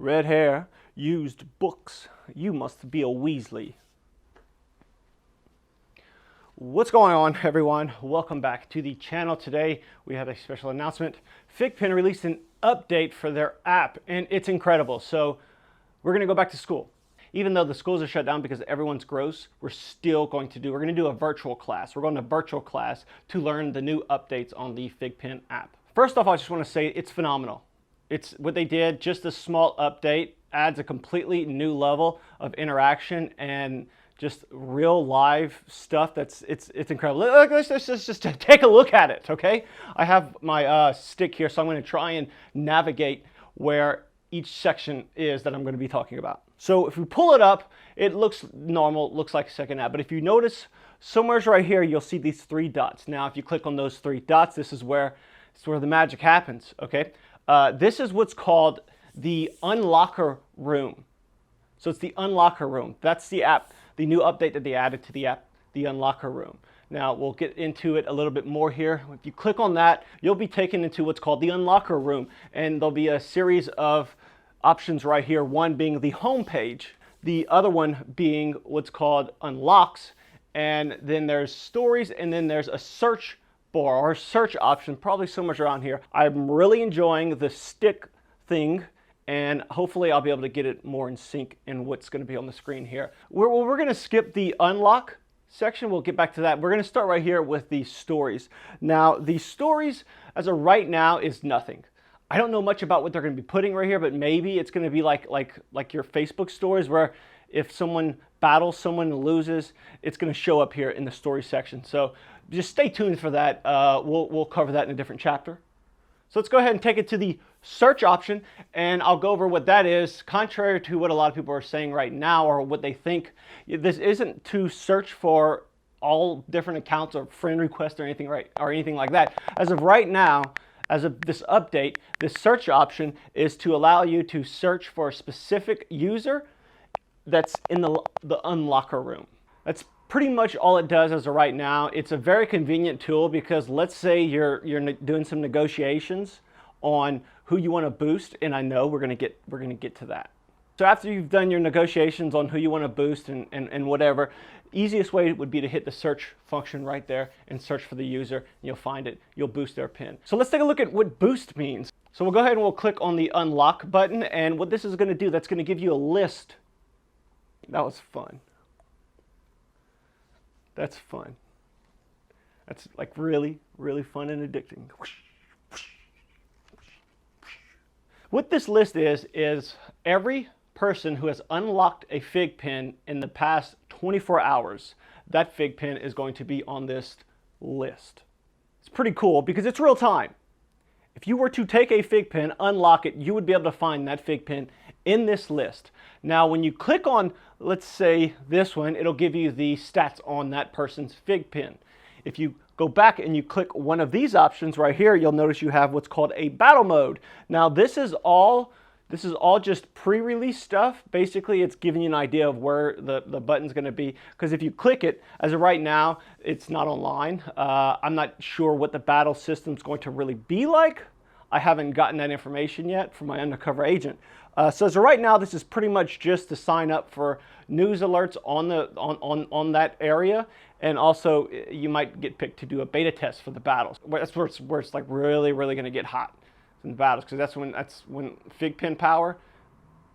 red hair, used books. You must be a Weasley. What's going on, everyone? Welcome back to the channel. Today we have a special announcement. Figpin released an update for their app and it's incredible. So we're going to go back to school. Even though the schools are shut down because everyone's gross, we're going to do a virtual class. We're going to virtual class to learn the new updates on the Figpin app. First off, I just want to say it's phenomenal. It's what they did, just a small update, adds a completely new level of interaction and just real live stuff. It's incredible. Let's just take a look at it, okay? I have my stick here, so I'm going to try and navigate where each section is that I'm going to be talking about. So if we pull it up, it looks normal, looks like a second app. But if you notice, somewhere right here, you'll see these three dots. Now, if you click on those three dots, this is where the magic happens, okay? This is what's called the Unlocker Room. So it's the Unlocker Room. That's the app, the new update that they added to the app, the Unlocker Room. Now, we'll get into it a little bit more here. If you click on that, you'll be taken into what's called the Unlocker Room. And there'll be a series of options right here, one being the home page, the other one being what's called unlocks, and then there's stories, and then there's a search bar or search option, probably somewhere around here. I'm really enjoying the stick thing, and hopefully I'll be able to get it more in sync in what's going to be on the screen here. We're going to skip the unlock section. We'll get back to that. We're going to start right here with the stories. Now, the stories as of right now is nothing. I don't know much about what they're going to be putting right here, but maybe it's going to be like your Facebook stories, where if someone battles someone and loses, it's going to show up here in the story section. So just stay tuned for that. We'll cover that in a different chapter. So let's go ahead and take it to the search option, and I'll go over what that is. Contrary to what a lot of people are saying right now, or what they think, this isn't to search for all different accounts or friend requests or anything like that. As of right now, as of this update, this search option is to allow you to search for a specific user that's in the Unlocker Room. That's pretty much all it does as of right now. It's a very convenient tool because let's say you're doing some negotiations on who you want to boost, and I know we're gonna get to that. So after you've done your negotiations on who you want to boost and whatever, easiest way would be to hit the search function right there and search for the user, and you'll find it. You'll boost their pin. So let's take a look at what boost means. So we'll go ahead and we'll click on the unlock button, and what this is going to do, that's going to give you a list. That was fun. That's fun. That's like really, really fun and addicting. What this list is every person who has unlocked a Figpin in the past 24 hours, that Figpin is going to be on this list. It's pretty cool because it's real time. If you were to take a Figpin, unlock it, you would be able to find that Figpin in this list. Now, when you click on, let's say this one, it'll give you the stats on that person's Figpin. If you go back and you click one of these options right here, you'll notice you have what's called a battle mode. Now, this is all just pre-release stuff. Basically, it's giving you an idea of where the button's going to be. Because if you click it, as of right now, it's not online. I'm not sure what the battle system's going to really be like. I haven't gotten that information yet from my undercover agent. So as of right now, this is pretty much just to sign up for news alerts on that area. And also, you might get picked to do a beta test for the battles. That's where it's like really, really going to get hot. In the battles, because that's when Figpin power,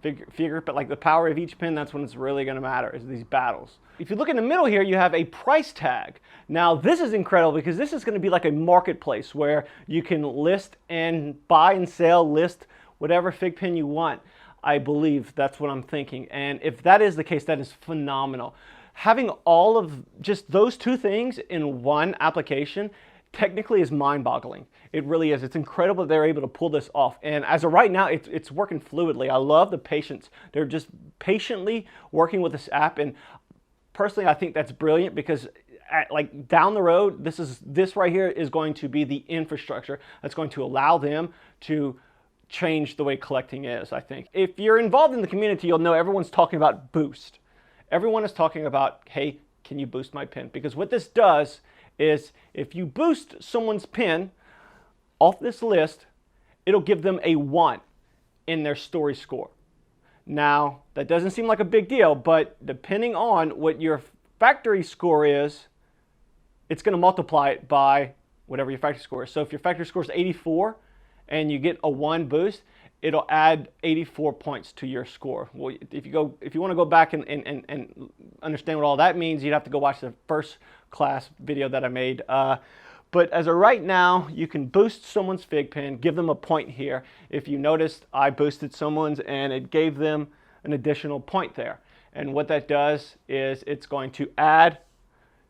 but like the power of each pin, that's when it's really going to matter, is these battles. If you look in the middle here, you have a price tag. Now this is incredible because this is going to be like a marketplace where you can list and buy and sell, list whatever Figpin you want. I believe that's what I'm thinking, and if that is the case, that is phenomenal. Having all of just those two things in one application technically is mind-boggling. It really is. It's incredible that they're able to pull this off. And as of right now, it's working fluidly. I love the patience. They're just patiently working with this app. And personally, I think that's brilliant because like down the road, this right here is going to be the infrastructure that's going to allow them to change the way collecting is, I think. If you're involved in the community, you'll know everyone's talking about boost. Everyone is talking about, hey, can you boost my pin? Because what this does is if you boost someone's pin off this list, it'll give them a 1 in their story score. Now, that doesn't seem like a big deal, but depending on what your factory score is, it's going to multiply it by whatever your factory score is. So if your factory score is 84 and you get a 1 boost, it'll add 84 points to your score. Well, if you want to go back and understand what all that means, you'd have to go watch the first class video that I made. But as of right now, you can boost someone's Figpin, give them a point here. If you noticed, I boosted someone's and it gave them an additional point there. And what that does is it's going to add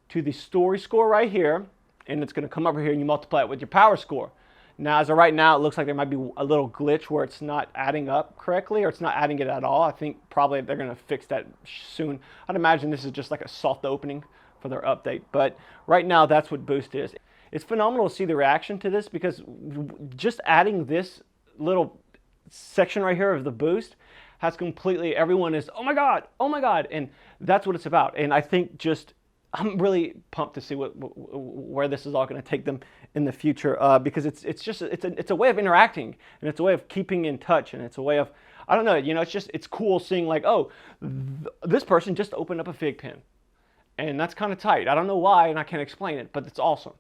to the story score right here, and it's going to come over here and you multiply it with your power score. Now, as of right now, it looks like there might be a little glitch where it's not adding up correctly, or it's not adding it at all. I think probably they're going to fix that soon. I'd imagine this is just like a soft opening for their update. But right now, that's what boost is. It's phenomenal to see the reaction to this, because just adding this little section right here of the boost has completely, everyone is, oh my God, and that's what it's about. And I think I'm really pumped to see where this is all going to take them in the future, because it's a way of interacting, and it's a way of keeping in touch, and it's a way of, I don't know, it's cool seeing like, oh, this person just opened up a Figpin, and that's kind of tight. I don't know why, and I can't explain it, but it's awesome.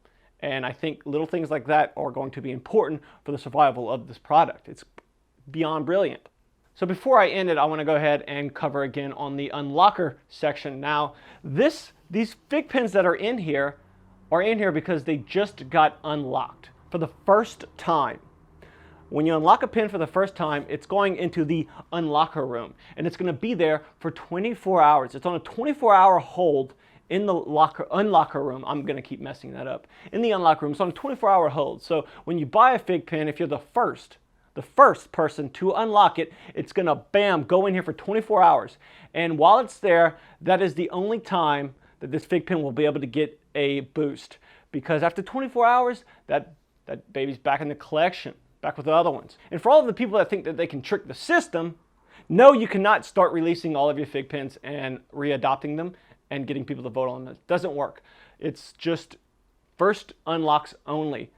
And I think little things like that are going to be important for the survival of this product. It's beyond brilliant. So before I end it, I want to go ahead and cover again on the unlocker section. Now, these Figpins that are in here because they just got unlocked for the first time. When you unlock a pin for the first time, it's going into the unlocker room, and it's going to be there for 24 hours. It's on a 24-hour hold in the unlocker room. I'm going to keep messing that up. In the unlocker room, it's on a 24-hour hold. So when you buy a Figpin, if you're the first person to unlock it, it's going to, bam, go in here for 24 hours. And while it's there, that is the only time that this Figpin will be able to get a boost. Because after 24 hours, that baby's back in the collection, back with the other ones. And for all of the people that think that they can trick the system, no, you cannot start releasing all of your Figpins and readopting them and getting people to vote on them. It doesn't work. It's just first unlocks only.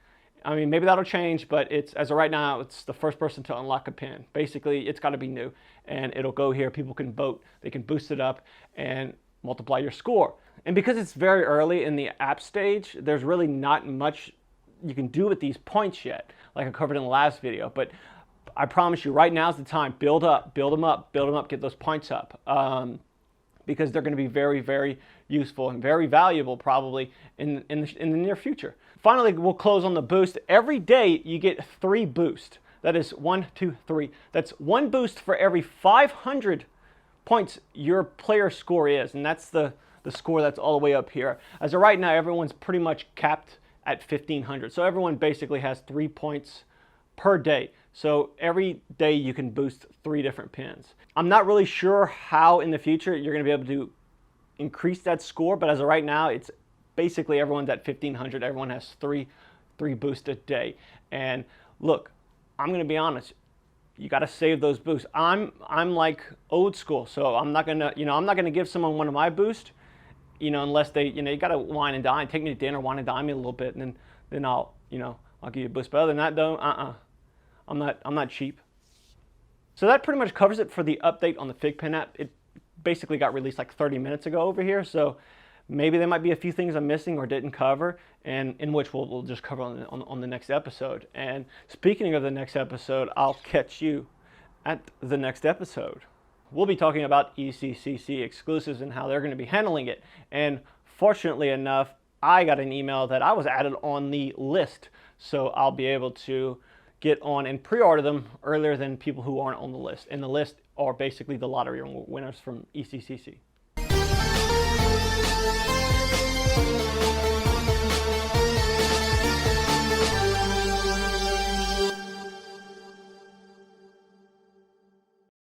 I mean, maybe that'll change, but as of right now, it's the first person to unlock a pin. Basically, it's got to be new, and it'll go here. People can vote. They can boost it up and multiply your score. And because it's very early in the app stage, there's really not much you can do with these points yet, like I covered in the last video. But I promise you, right now is the time. Build up, build them up, build them up, get those points up. Because they're going to be very, very useful and very valuable probably in the near future. Finally, we'll close on the boost. Every day you get 3 boosts. That is 1, 2, 3. That's 1 boost for every 500 points your player score is, and that's the score that's all the way up here. As of right now, everyone's pretty much capped at 1,500. So everyone basically has 3 points per day. So every day you can boost 3 different pins. I'm not really sure how in the future you're going to be able to increase that score, but as of right now, it's basically everyone's at 1,500. Everyone has 3 boosts a day. And look, I'm going to be honest. You got to save those boosts. I'm like old school, so I'm not gonna give someone one of my boosts, unless they, you got to wine and dine, take me to dinner, wine and dine me a little bit, and then I'll give you a boost. But other than that, though, I'm not cheap. So that pretty much covers it for the update on the Figpin app. It basically got released like 30 minutes ago over here, so maybe there might be a few things I'm missing or didn't cover, and in which we'll just cover on the next episode. And speaking of the next episode, I'll catch you at the next episode. We'll be talking about SDCC exclusives and how they're going to be handling it. And fortunately enough, I got an email that I was added on the list, so I'll be able to get on and pre-order them earlier than people who aren't on the list. And the list are basically the lottery winners from SDCC.